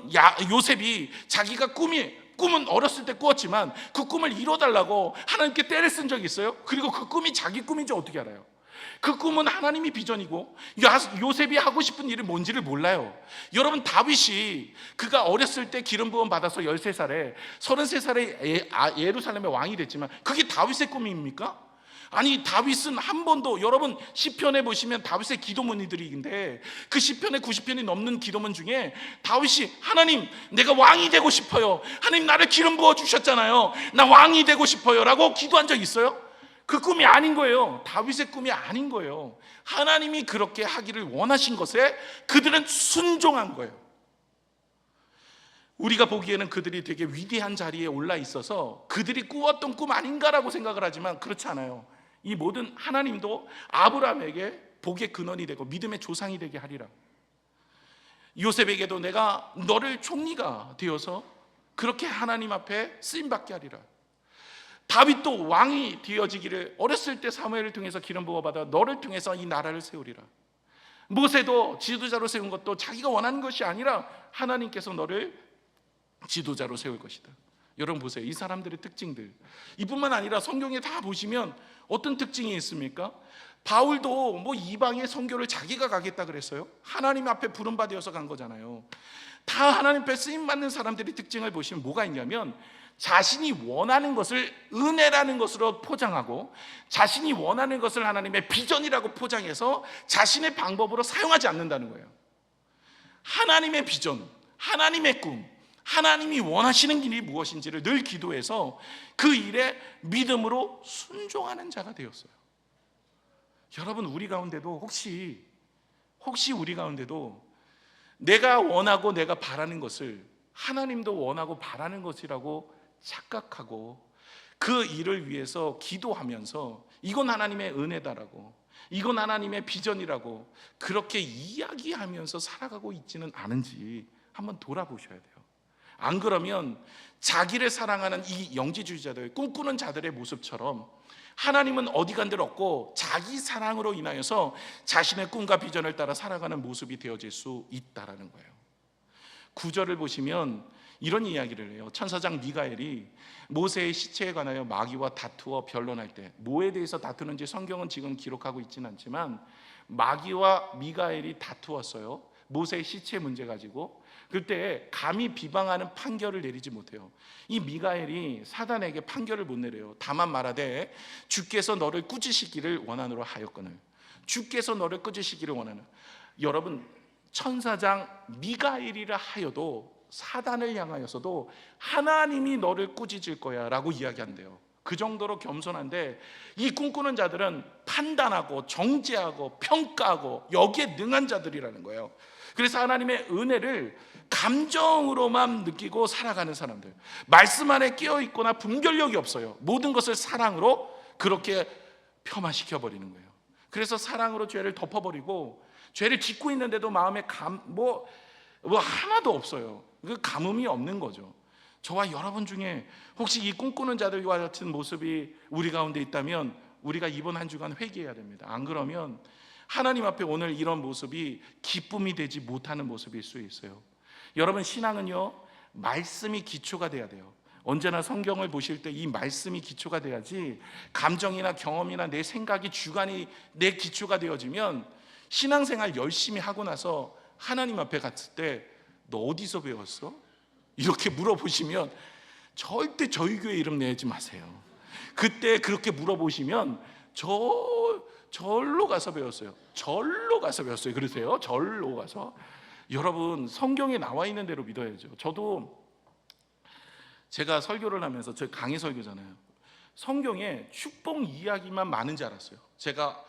요셉이 자기가 꿈은 어렸을 때 꾸었지만 그 꿈을 이뤄달라고 하나님께 떼를 쓴 적이 있어요? 그리고 그 꿈이 자기 꿈인지 어떻게 알아요? 그 꿈은 하나님이 비전이고 요셉이 하고 싶은 일이 뭔지를 몰라요. 여러분, 다윗이 그가 어렸을 때 기름 부음 받아서 13살에 33살에 예루살렘의 왕이 됐지만 그게 다윗의 꿈입니까? 아니, 다윗은 한 번도, 여러분 시편에 보시면 다윗의 기도문이들인데 그 시편의 90편이 넘는 기도문 중에 다윗이 하나님, 내가 왕이 되고 싶어요. 하나님, 나를 기름 부어 주셨잖아요. 나 왕이 되고 싶어요 라고 기도한 적 있어요? 그 꿈이 아닌 거예요. 다윗의 꿈이 아닌 거예요. 하나님이 그렇게 하기를 원하신 것에 그들은 순종한 거예요. 우리가 보기에는 그들이 되게 위대한 자리에 올라 있어서 그들이 꾸었던 꿈 아닌가라고 생각을 하지만 그렇지 않아요. 이 모든 하나님도 아브라함에게 복의 근원이 되고 믿음의 조상이 되게 하리라. 요셉에게도 내가 너를 총리가 되어서 그렇게 하나님 앞에 쓰임받게 하리라. 다윗도 왕이 되어지기를 어렸을 때 사무엘을 통해서 기름 부어 받아 너를 통해서 이 나라를 세우리라. 모세도 지도자로 세운 것도 자기가 원하는 것이 아니라 하나님께서 너를 지도자로 세울 것이다. 여러분 보세요. 이 사람들의 특징들, 이뿐만 아니라 성경에 다 보시면 어떤 특징이 있습니까? 바울도 뭐 이방의 선교를 자기가 가겠다 그랬어요? 하나님 앞에 부름받아서 간 거잖아요. 다 하나님 앞에 쓰임받는 사람들의 특징을 보시면 뭐가 있냐면, 자신이 원하는 것을 은혜라는 것으로 포장하고 자신이 원하는 것을 하나님의 비전이라고 포장해서 자신의 방법으로 사용하지 않는다는 거예요. 하나님의 비전, 하나님의 꿈, 하나님이 원하시는 길이 무엇인지를 늘 기도해서 그 일에 믿음으로 순종하는 자가 되었어요. 여러분, 우리 가운데도 혹시 우리 가운데도 내가 원하고 내가 바라는 것을 하나님도 원하고 바라는 것이라고 착각하고 그 일을 위해서 기도하면서 이건 하나님의 은혜다라고, 이건 하나님의 비전이라고 그렇게 이야기하면서 살아가고 있지는 않은지 한번 돌아보셔야 돼요. 안 그러면 자기를 사랑하는 이 영지주의자들, 꿈꾸는 자들의 모습처럼 하나님은 어디 간 데를 없고 자기 사랑으로 인하여서 자신의 꿈과 비전을 따라 살아가는 모습이 되어질 수 있다라는 거예요. 9절을 보시면 이런 이야기를 해요. 천사장 미가엘이 모세의 시체에 관하여 마귀와 다투어 변론할 때, 뭐에 대해서 다투는지 성경은 지금 기록하고 있지는 않지만 마귀와 미가엘이 다투었어요. 모세의 시체 문제 가지고. 그때 감히 비방하는 판결을 내리지 못해요. 이 미가엘이 사단에게 판결을 못 내려요. 다만 말하되 주께서 너를 꾸짖으시기를 원하노라 하였거늘. 주께서 너를 꾸짖으시기를 원하는. 여러분, 천사장 미가엘이라 하여도 사단을 향하여서도 하나님이 너를 꾸짖을 거야 라고 이야기한대요. 그 정도로 겸손한데 이 꿈꾸는 자들은 판단하고 정죄하고 평가하고 여기에 능한 자들이라는 거예요. 그래서 하나님의 은혜를 감정으로만 느끼고 살아가는 사람들, 말씀 안에 끼어있거나 분별력이 없어요. 모든 것을 사랑으로 그렇게 폄하시켜 버리는 거예요. 그래서 사랑으로 죄를 덮어버리고 죄를 짓고 있는데도 마음에 뭐 하나도 없어요. 그 감흥이 없는 거죠. 저와 여러분 중에 혹시 이 꿈꾸는 자들과 같은 모습이 우리 가운데 있다면 우리가 이번 한 주간 회개해야 됩니다. 안 그러면 하나님 앞에 오늘 이런 모습이 기쁨이 되지 못하는 모습일 수 있어요. 여러분, 신앙은요, 말씀이 기초가 돼야 돼요. 언제나 성경을 보실 때 이 말씀이 기초가 돼야지 감정이나 경험이나 내 생각이 주관이 내 기초가 되어지면 신앙생활 열심히 하고 나서 하나님 앞에 갔을 때 너 어디서 배웠어? 이렇게 물어보시면 절대 저희 교회 이름 내지 마세요. 그때 그렇게 물어보시면 절로 가서 배웠어요. 절로 가서 배웠어요. 그러세요? 절로 가서. 여러분, 성경에 나와 있는 대로 믿어야죠. 저도 제가 설교를 하면서, 저 강의 설교잖아요. 성경에 축복 이야기만 많은 줄 알았어요. 제가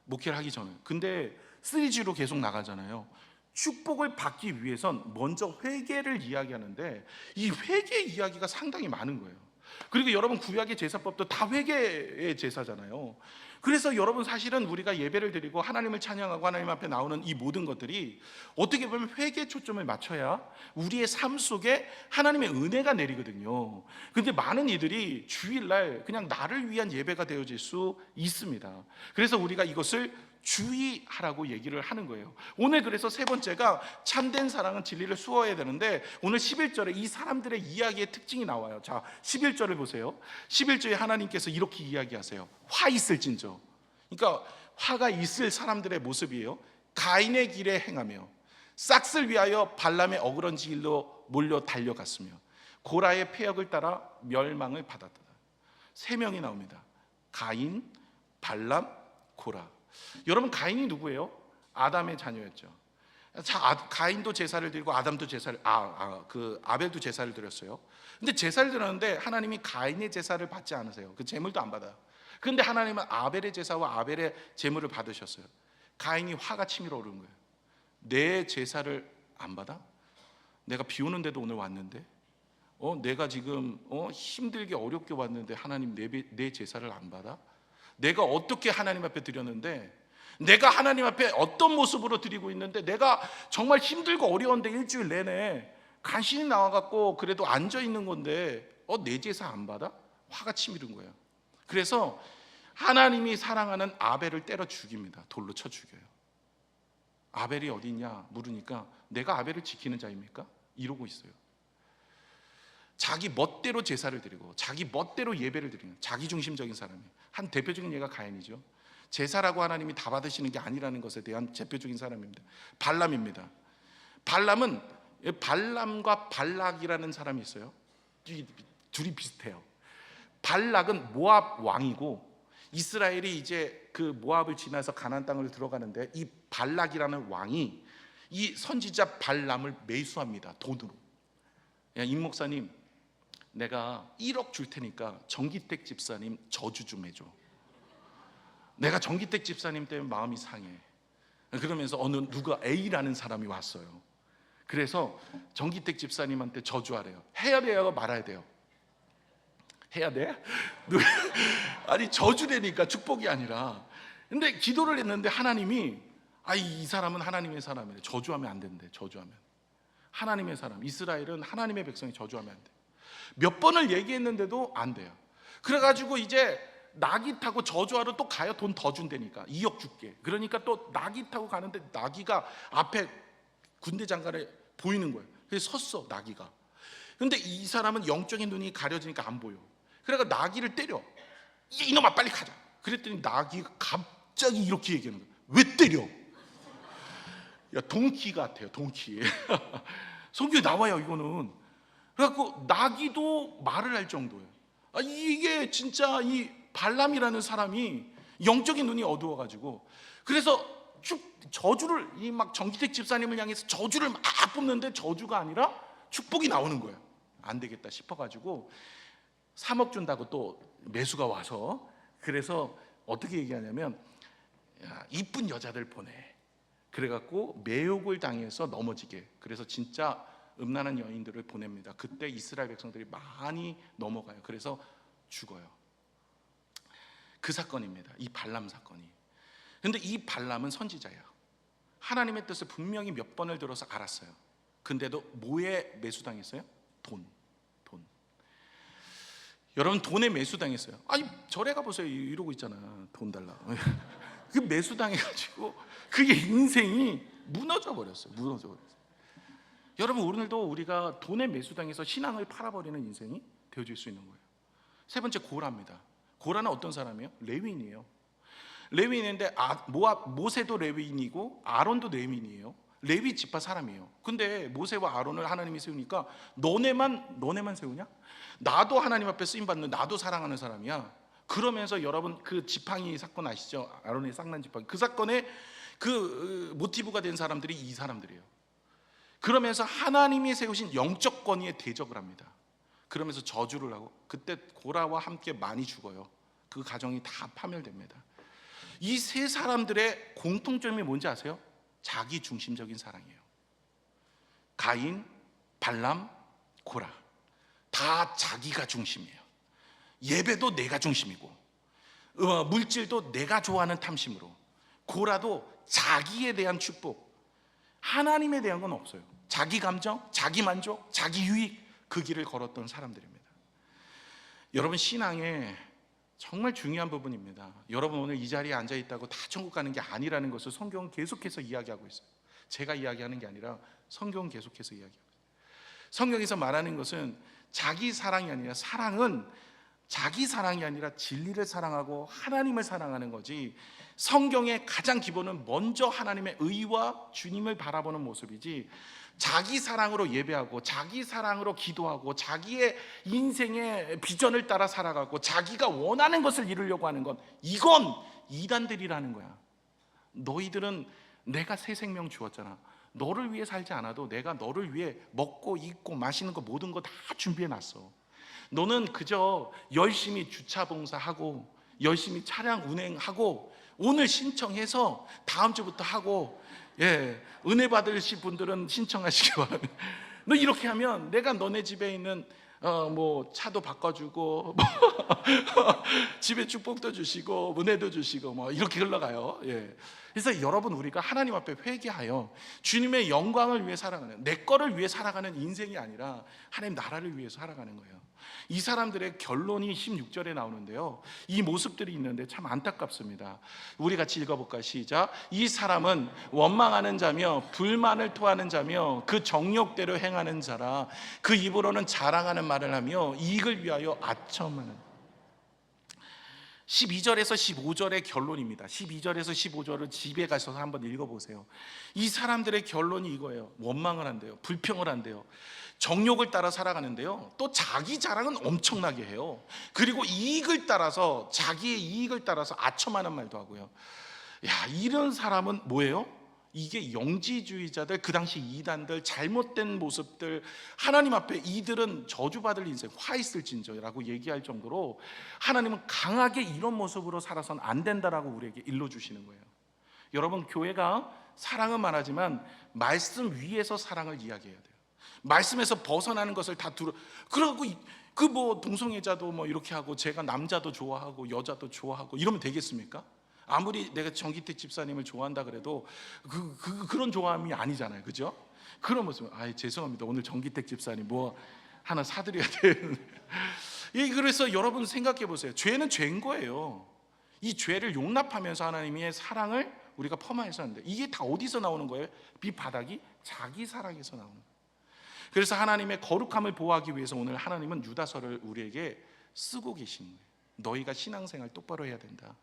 목회를 하기 전에. 근데 3G로 계속 나가잖아요. 축복을 받기 위해선 먼저 회개를 이야기하는데 이 회개 이야기가 상당히 많은 거예요. 그리고 여러분, 구약의 제사법도 다 회개의 제사잖아요. 그래서 여러분, 사실은 우리가 예배를 드리고 하나님을 찬양하고 하나님 앞에 나오는 이 모든 것들이 어떻게 보면 회개에 초점을 맞춰야 우리의 삶 속에 하나님의 은혜가 내리거든요. 근데 많은 이들이 주일날 그냥 나를 위한 예배가 되어질 수 있습니다. 그래서 우리가 이것을 주의하라고 얘기를 하는 거예요. 오늘 그래서 세 번째가 참된 사랑은 진리를 수호해야 되는데, 오늘 11절에 이 사람들의 이야기의 특징이 나와요. 자, 11절을 보세요. 11절에 하나님께서 이렇게 이야기하세요. 화 있을진저. 그러니까 화가 있을 사람들의 모습이에요. 가인의 길에 행하며 싹을 위하여 발람의 어그런지 길로 몰려 달려갔으며 고라의 폐역을 따라 멸망을 받았다. 세 명이 나옵니다. 가인, 발람, 고라. 여러분, 가인이 누구예요? 아담의 자녀였죠. 자, 가인도 제사를 드리고 아담도 제사를 아벨도 제사를 드렸어요. 근데 제사를 드렸는데 하나님이 가인의 제사를 받지 않으세요. 그 제물도 안 받아요. 그런데 하나님은 아벨의 제사와 아벨의 제물을 받으셨어요. 가인이 화가 치밀어 오르는 거예요. 내 제사를 안 받아? 내가 비 오는데도 오늘 왔는데, 내가 지금 힘들게 어렵게 왔는데 하나님 내 제사를 안 받아? 내가 어떻게 하나님 앞에 드렸는데, 내가 하나님 앞에 어떤 모습으로 드리고 있는데, 내가 정말 힘들고 어려운데 일주일 내내 간신히 나와갖고 그래도 앉아있는 건데 내 제사 안 받아? 화가 치밀은 거예요. 그래서 하나님이 사랑하는 아벨을 때려 죽입니다. 돌로 쳐 죽여요. 아벨이 어디 있냐 물으니까 내가 아벨을 지키는 자입니까? 이러고 있어요. 자기 멋대로 제사를 드리고 자기 멋대로 예배를 드리는 자기중심적인 사람이에요. 한 대표적인 예가 가인이죠. 제사라고 하나님이 다 받으시는 게 아니라는 것에 대한 대표적인 사람입니다. 발람입니다. 발람은 발람과 발락이라는 사람이 있어요. 둘이 비슷해요. 발락은 모압 왕이고 이스라엘이 이제 그 모압을 지나서 가나안 땅을 들어가는데 이 발락이라는 왕이 이 선지자 발람을 매수합니다. 돈으로. 야, 임 목사님, 내가 1억 줄 테니까 정기택 집사님 저주 좀 해줘. 내가 정기택 집사님 때문에 마음이 상해. 그러면서 누가 A라는 사람이 왔어요. 그래서 정기택 집사님한테 저주하래요. 해야 돼요, 말아야 돼요? 해야 돼? 아니, 저주되니까 축복이 아니라. 근데 기도를 했는데 하나님이 이 사람은 하나님의 사람이래. 저주하면 안 된대. 저주하면 하나님의 사람, 이스라엘은 하나님의 백성이 저주하면 안 돼. 몇 번을 얘기했는데도 안 돼요. 그래가지고 이제 나귀 타고 저주하러 또 가요. 돈 더 준다니까. 2억 줄게. 그러니까 또 나귀 타고 가는데 나귀가 앞에 군대 장관에 보이는 거예요. 그래서 섰어, 나귀가. 근데 이 사람은 영적인 눈이 가려지니까 안 보여. 그래서 나귀를 때려. 이놈아 빨리 가자. 그랬더니 나귀가 갑자기 이렇게 얘기하는 거예요. 왜 때려? 야, 동키 같아요, 동키. 성경에 나와요, 이거는. 그래갖고 나귀도 말을 할 정도예요. 이게 진짜 이 발람이라는 사람이 영적인 눈이 어두워가지고, 그래서 저주를, 이 막 정기택 집사님을 향해서 저주를 막 뿜는데 저주가 아니라 축복이 나오는 거예요. 안 되겠다 싶어가지고 3억 준다고 또 매수가 와서, 그래서 어떻게 얘기하냐면, 야, 이쁜 여자들 보내. 그래갖고 매욕을 당해서 넘어지게. 그래서 진짜 음란한 여인들을 보냅니다. 그때 이스라엘 백성들이 많이 넘어가요. 그래서 죽어요. 그 사건입니다. 이 발람 사건이. 근데 이 발람은 선지자예요. 하나님의 뜻을 분명히 몇 번을 들어서 알았어요. 근데도 뭐에 매수당했어요? 돈. 여러분, 돈에 매수당했어요. 아니, 절에 가보세요. 이러고 있잖아. 돈 달라. 그 매수당해가지고 그게 인생이 무너져 버렸어요. 여러분, 오늘도 우리가 돈에 매수당해서 신앙을 팔아버리는 인생이 되어질 수 있는 거예요. 세 번째, 고라입니다. 고라는 어떤 사람이에요? 레위인이에요. 레위인인데 모세도 레위인이고 아론도 레위인이에요. 레위 지파 사람이에요. 근데 모세와 아론을 하나님이 세우니까 너네만 세우냐? 나도 하나님 앞에 쓰임 받는, 나도 사랑하는 사람이야. 그러면서 여러분, 그 지팡이 사건 아시죠? 아론의 쌍난 지팡이. 그 사건의 그 모티브가 된 사람들이 이 사람들이에요. 그러면서 하나님이 세우신 영적 권위에 대적을 합니다. 그러면서 저주를 하고, 그때 고라와 함께 많이 죽어요. 그 가정이 다 파멸됩니다. 이 세 사람들의 공통점이 뭔지 아세요? 자기 중심적인 사랑이에요. 가인, 발람, 고라. 다 자기가 중심이에요. 예배도 내가 중심이고, 물질도 내가 좋아하는 탐심으로. 고라도 자기에 대한 축복, 하나님에 대한 건 없어요. 자기 감정, 자기 만족, 자기 유익, 그 길을 걸었던 사람들입니다. 여러분, 신앙에 정말 중요한 부분입니다. 여러분, 오늘 이 자리에 앉아 있다고 다 천국 가는 게 아니라는 것을 성경은 계속해서 이야기하고 있어요. 제가 이야기하는 게 아니라 성경은 계속해서 이야기하고 있어요. 성경에서 말하는 것은 자기 사랑이 아니라, 사랑은 자기 사랑이 아니라 진리를 사랑하고 하나님을 사랑하는 거지, 성경의 가장 기본은 먼저 하나님의 의와 주님을 바라보는 모습이지, 자기 사랑으로 예배하고 자기 사랑으로 기도하고 자기의 인생의 비전을 따라 살아가고 자기가 원하는 것을 이루려고 하는 건, 이건 이단들이라는 거야. 너희들은 내가 새 생명 주었잖아. 너를 위해 살지 않아도 내가 너를 위해 먹고 입고 마시는 거 모든 거 다 준비해 놨어. 너는 그저 열심히 주차 봉사하고 열심히 차량 운행하고 오늘 신청해서 다음 주부터 하고, 은혜 받으실 분들은 신청하시기 바랍니다. 너 이렇게 하면 내가 너네 집에 있는 차도 바꿔주고 집에 축복도 주시고 은혜도 주시고 이렇게 흘러가요. 그래서 여러분, 우리가 하나님 앞에 회개하여 주님의 영광을 위해 살아가는, 내 거를 위해 살아가는 인생이 아니라 하나님 나라를 위해서 살아가는 거예요. 이 사람들의 결론이 16절에 나오는데요, 이 모습들이 있는데 참 안타깝습니다. 우리 같이 읽어볼까요? 시작. 이 사람은 원망하는 자며 불만을 토하는 자며 그 정욕대로 행하는 자라. 그 입으로는 자랑하는 말을 하며 이익을 위하여 아첨하는. 12절에서 15절의 결론입니다. 12절에서 15절을 집에 가셔서 한번 읽어보세요. 이 사람들의 결론이 이거예요. 원망을 한대요. 불평을 한대요. 정욕을 따라 살아가는데요, 또 자기 자랑은 엄청나게 해요. 그리고 이익을 따라서, 자기의 이익을 따라서 아첨하는 말도 하고요. 이런 사람은 뭐예요? 이게 영지주의자들, 그 당시 이단들, 잘못된 모습들, 하나님 앞에 이들은 저주받을 인생, 화 있을진저라고 얘기할 정도로 하나님은 강하게 이런 모습으로 살아서는 안 된다라고 우리에게 일러주시는 거예요. 여러분, 교회가 사랑은 말하지만 말씀 위에서 사랑을 이야기해야 돼요. 말씀에서 벗어나는 것을 다 그러고 동성애자도 이렇게 하고, 제가 남자도 좋아하고 여자도 좋아하고 이러면 되겠습니까? 아무리 내가 정기택 집사님을 좋아한다 그래도 그런 좋아함이 아니잖아요, 그죠? 그런 모습, 죄송합니다, 오늘 정기택 집사님 하나 사드려야 되는데. 그래서 여러분 생각해 보세요. 죄는 죄인 거예요. 이 죄를 용납하면서 하나님의 사랑을 우리가 펌하여서 하는데, 이게 다 어디서 나오는 거예요? 밑바닥이 자기 사랑에서 나오는 거예요. 그래서 하나님의 거룩함을 보호하기 위해서 오늘 하나님은 유다서를 우리에게 쓰고 계신 거예요. 너희가 신앙생활 똑바로 해야 된다.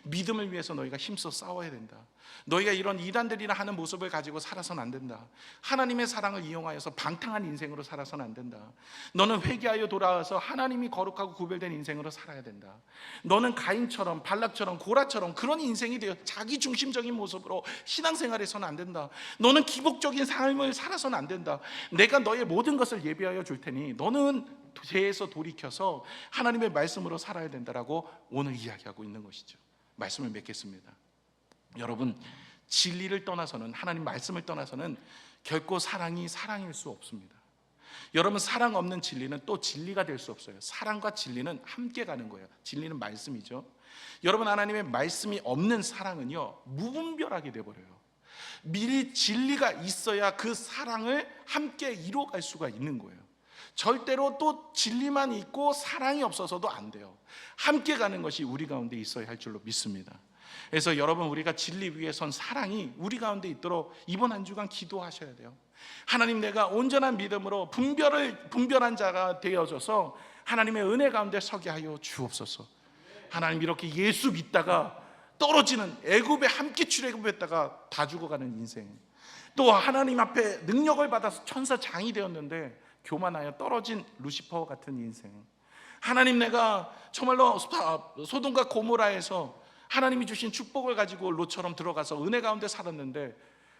믿음을 위해서 너희가 힘써 싸워야 된다. 너희가 이런 이단들이나 하는 모습을 가지고 살아서는 안 된다. 하나님의 사랑을 이용하여서 방탕한 인생으로 살아서는 안 된다. 너는 회개하여 돌아와서 하나님이 거룩하고 구별된 인생으로 살아야 된다. 너는 가인처럼 발락처럼 고라처럼 그런 인생이 되어 자기 중심적인 모습으로 신앙생활에서는 안 된다. 너는 기복적인 삶을 살아서는 안 된다. 내가 너의 모든 것을 예비하여 줄 테니 너는 죄에서 돌이켜서 하나님의 말씀으로 살아야 된다라고 오늘 이야기하고 있는 것이죠. 말씀을 맺겠습니다. 여러분, 진리를 떠나서는, 하나님 말씀을 떠나서는 결코 사랑이 사랑일 수 없습니다. 여러분, 사랑 없는 진리는 또 진리가 될 수 없어요. 사랑과 진리는 함께 가는 거예요. 진리는 말씀이죠. 여러분, 하나님의 말씀이 없는 사랑은요, 무분별하게 돼버려요. 미리 진리가 있어야 그 사랑을 함께 이뤄갈 수가 있는 거예요. 절대로 또 진리만 있고 사랑이 없어서도 안 돼요. 함께 가는 것이 우리 가운데 있어야 할 줄로 믿습니다. 그래서 여러분, 우리가 진리 위에 선 사랑이 우리 가운데 있도록 이번 한 주간 기도하셔야 돼요. 하나님, 내가 온전한 믿음으로 분별한 자가 되어져서 하나님의 은혜 가운데 서게 하여 주옵소서. 하나님, 이렇게 예수 믿다가 떨어지는, 애굽에 함께 출애굽했다가 다 죽어가는 인생, 또 하나님 앞에 능력을 받아서 천사 장이 되었는데 교만하여 떨어진 루시퍼 같은 인생, 하나님, 내가 정말로 소돔과 고모라에서 하나님이 주신 축복을 가지고 롯처럼 들어가서 은혜 가운데 살았는데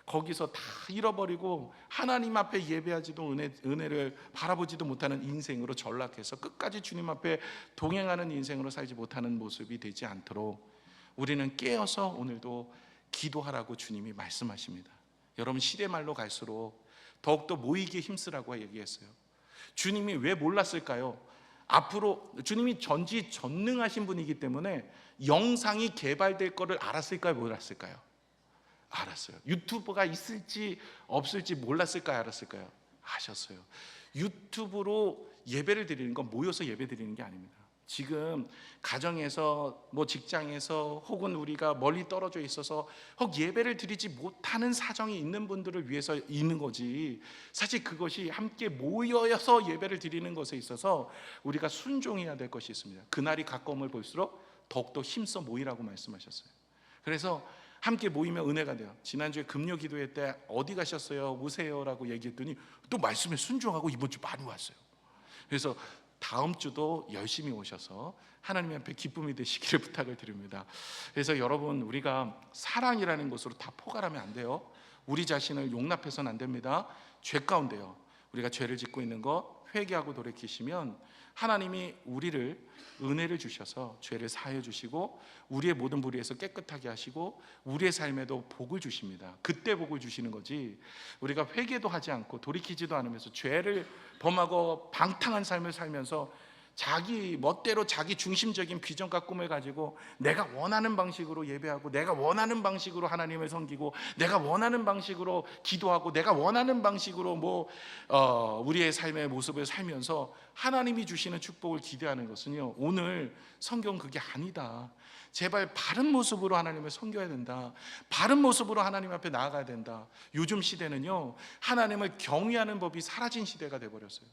거기서 다 잃어버리고 하나님 앞에 예배하지도 은혜를 바라보지도 못하는 인생으로 전락해서 끝까지 주님 앞에 동행하는 인생으로 살지 못하는 모습이 되지 않도록 우리는 깨어서 오늘도 기도하라고 주님이 말씀하십니다. 여러분, 시대말로 갈수록 더욱더 모이기에 힘쓰라고 얘기했어요. 주님이 왜 몰랐을까요? 앞으로 주님이 전지전능하신 분이기 때문에 영상이 개발될 거를 알았을까요? 몰랐을까요? 알았어요. 유튜브가 있을지 없을지 몰랐을까요? 알았을까요? 아셨어요. 유튜브로 예배를 드리는 건 모여서 예배 드리는 게 아닙니다. 지금 가정에서, 직장에서, 혹은 우리가 멀리 떨어져 있어서 혹 예배를 드리지 못하는 사정이 있는 분들을 위해서 있는 거지, 사실 그것이 함께 모여서 예배를 드리는 것에 있어서 우리가 순종해야 될 것이 있습니다. 그날이 가까움을 볼수록 더욱더 힘써 모이라고 말씀하셨어요. 그래서 함께 모이면 은혜가 돼요. 지난주에 금요 기도회 때 어디 가셨어요? 오세요 라고 얘기했더니 또 말씀에 순종하고 이번 주 많이 왔어요. 그래서 다음 주도 열심히 오셔서 하나님 앞에 기쁨이 되시기를 부탁을 드립니다. 그래서 여러분, 우리가 사랑이라는 것으로 다 포괄하면 안 돼요. 우리 자신을 용납해서는 안 됩니다. 죄 가운데요, 우리가 죄를 짓고 있는 거 회개하고 돌이키시면 하나님이 우리를 은혜를 주셔서 죄를 사하여 주시고 우리의 모든 불의에서 깨끗하게 하시고 우리의 삶에도 복을 주십니다. 그때 복을 주시는 거지, 우리가 회개도 하지 않고 돌이키지도 않으면서 죄를 범하고 방탕한 삶을 살면서 자기 멋대로 자기 중심적인 비전과 꿈을 가지고 내가 원하는 방식으로 예배하고 내가 원하는 방식으로 하나님을 섬기고 내가 원하는 방식으로 기도하고 내가 원하는 방식으로 우리의 삶의 모습을 살면서 하나님이 주시는 축복을 기대하는 것은요, 오늘 성경 그게 아니다. 제발 바른 모습으로 하나님을 섬겨야 된다. 바른 모습으로 하나님 앞에 나아가야 된다. 요즘 시대는요, 하나님을 경외하는 법이 사라진 시대가 돼버렸어요.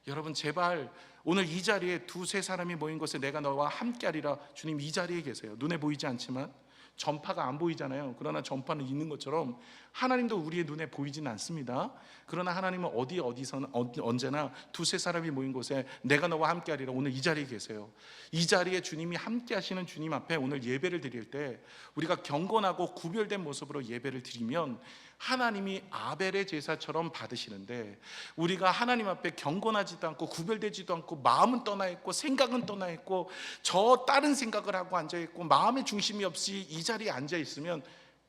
여러분, 제발 오늘 이 자리에 두세 사람이 모인 곳에 내가 너와 함께하리라. 주님 이 자리에 계세요. 눈에 보이지 않지만 전파가 안 보이잖아요. 그러나 전파는 있는 것처럼 하나님도 우리의 눈에 보이지는 않습니다. 그러나 하나님은 어디서는 언제나 두세 사람이 모인 곳에 내가 너와 함께하리라. 오늘 이 자리에 계세요. 이 자리에 주님이 함께하시는 주님 앞에 오늘 예배를 드릴 때 우리가 경건하고 구별된 모습으로 예배를 드리면 하나님이 아벨의 제사처럼 받으시는데, 우리가 하나님 앞에 경건하지도 않고 구별되지도 않고 마음은 떠나 있고 생각은 떠나 있고 저 다른 생각을 하고 앉아 있고 마음의 중심이 없이 이 자리에 앉아 있으면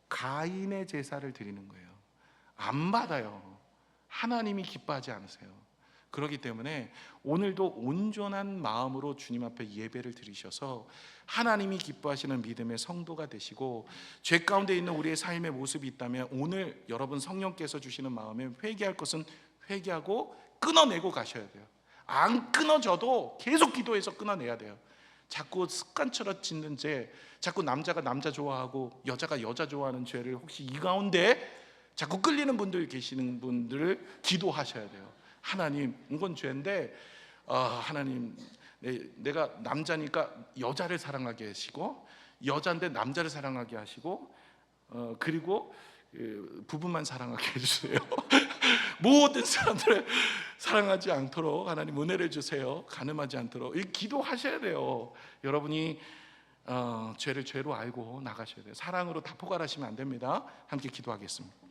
가인의 제사를 드리는 거예요. 안 받아요. 하나님이 기뻐하지 않으세요. 그렇기 때문에 오늘도 온전한 마음으로 주님 앞에 예배를 드리셔서 하나님이 기뻐하시는 믿음의 성도가 되시고, 죄 가운데 있는 우리의 삶의 모습이 있다면 오늘 여러분 성령께서 주시는 마음에 회개할 것은 회개하고 끊어내고 가셔야 돼요. 안 끊어져도 계속 기도해서 끊어내야 돼요. 자꾸 습관처럼 짓는 죄, 자꾸 남자가 남자 좋아하고 여자가 여자 좋아하는 죄를 혹시 이 가운데 자꾸 끌리는 분들 계시는 분들을 기도하셔야 돼요. 하나님, 이건 죄인데 하나님, 내가 남자니까 여자를 사랑하게 하시고, 여자인데 남자를 사랑하게 하시고, 그리고 부부만 사랑하게 해주세요. 모든 사람들을 사랑하지 않도록 하나님 은혜를 주세요. 간음하지 않도록 기도하셔야 돼요. 여러분이 죄를 죄로 알고 나가셔야 돼요. 사랑으로 다 포괄하시면 안 됩니다. 함께 기도하겠습니다.